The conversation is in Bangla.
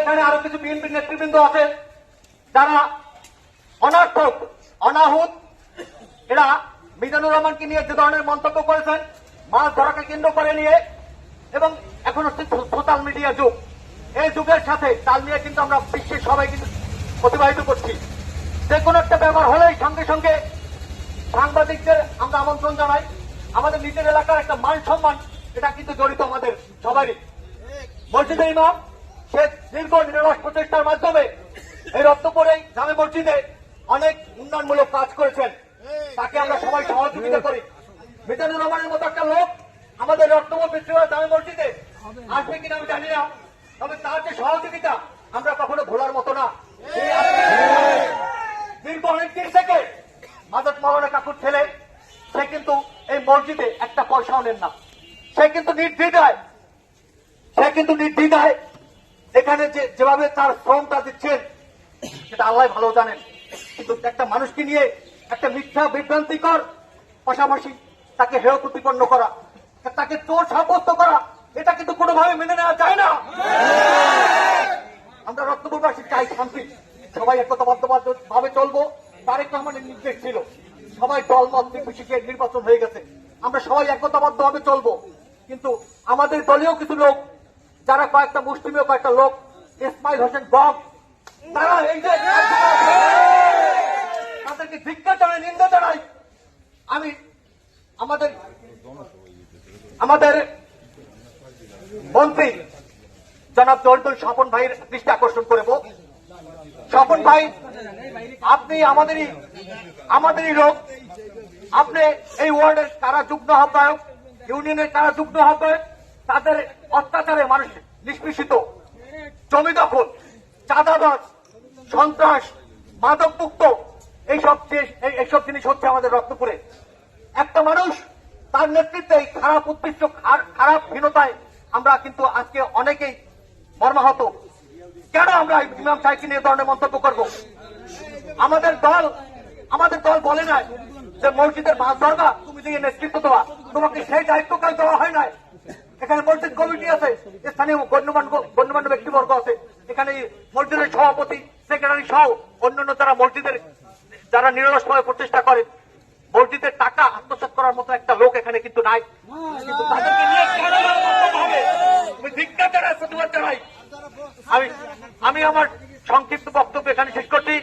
এখানে আরো কিছু বিএনপি নেতৃবৃন্দ আছে যারা অনার্থক অনাহুত, এরা মিজানুর রহমানকে নিয়ে যে ধরনের মন্তব্য করেছেন মাছ ধরাকে কেন্দ্র করে নিয়ে, এবং এখন হচ্ছে সোশ্যাল মিডিয়া যুগ, এই যুগের সাথে তাল নিয়ে কিন্তু আমরা বিশ্বের সবাই কিন্তু অতিবাহিত করছি। যে কোনো একটা ব্যাপার হলেই সঙ্গে সঙ্গে সাংবাদিকদের আমরা আমন্ত্রণ জানাই। আমাদের নিজের এলাকার একটা মান সম্মান এটা কিন্তু জড়িত আমাদের সবারই। মসজিদে ইমাম সে দীর্ঘ নিরলস প্রচেষ্টার মাধ্যমে এই রত্নপুরে জামে মসজিদে অনেক উন্নয়নমূলক কাজ করেছেন, তাকে আমরা সবাই সহযোগিতা করি। মিজানুর রহমানের মতো একটা লোক আমাদের রত্নপুর পৃথিবী জামে মসজিদে আসবে কিনা আমি জানি না, তবে তার যে সহযোগিতা আমরা কখনো ভোলার মতো না। দীর্ঘ অনেকদিন থেকে মাদক মাওলানা কাকুর ছেলে, সে কিন্তু এই মসজিদে একটা পয়সাও নেন না। সে কিন্তু নির্দ্বিধায় এখানে যেভাবে তার শ্রমটা দিচ্ছেন সেটা আল্লাহ ভালো জানেন। কিন্তু একটা মানুষকে নিয়ে একটা মিথ্যা বিভ্রান্তিকর, পাশাপাশি তাকে হেয় প্রতিপন্ন করা, তাকে চোর সাব্যস্ত করা, এটা কিন্তু কোনোভাবে মেনে নেওয়া যায় না। আমরা রত্নপুরবাসী চাই শান্তি, সবাই একতাবদ্ধ ভাবে চলবো। তারেক রহমানের নির্দেশ ছিল সবাই দলমত নির্বিশেষে নির্বাচন হয়ে গেছে, আমরা সবাই একতাবদ্ধ ভাবে চলবো। কিন্তু আমাদের দলীয় কিছু লোক, যারা কয়েকটা মুসলিমীয় কয়েকটা লোক, ইসমাইল হোসেন বক, তারা এই যে তাদেরকে ধিক্কার জানাই, নিন্দা জানাই। আমি আমাদের মন্ত্রী জনাব জহিরুল স্বপন ভাইয়ের দৃষ্টি আকর্ষণ করব। স্বপন ভাই, আপনি আমাদেরই লোক, আপনি এই ওয়ার্ডের কারা যুগ্ম আহ্বায়ক, ইউনিয়নের কারা যুগ্ম আহ্বায়ক, তাদের অত্যাচারে মানুষ নিষ্পেষিত, জমি দখল, চাঁদাবাজ, সন্ত্রাস, মাদকমুক্ত এইসব জিনিস হচ্ছে আমাদের রত্নপুরে। একটা মানুষ তার নেতৃত্বে খারাপ উদ্দেশ্য, খারাপ হীনতায় আমরা কিন্তু আজকে অনেকেই মর্মাহত। কেন আমরা ইমাম সাহেবকে নিয়ে ধরনের মন্তব্য করব? আমাদের দল বলে নাই যে মসজিদের মাছ ধরবা, তুমি যে নেতৃত্ব দেওয়া, তোমাকে সেই দায়িত্ব কাজ দেওয়া হয় নাই। এখানে মসজিদ কমিটি আছে, স্থানীয় গণ্যমান্য ব্যক্তিবর্গ আছে, এখানে মসজিদের সভাপতি, সেক্রেটারি সহ অন্যান্য যারা নিরলসভাবে প্রচেষ্টা করে মসজিদের টাকা আত্মসাৎ করার মতো একটা লোক এখানে কিন্তু নাই। কিন্তু তাদেরকে নিয়ে কেন হবে? আমি ধিক্কার জানাই, প্রতিবাদ জানাই। আমি আমার সংক্ষিপ্ত বক্তব্য এখানে শেষ করছি।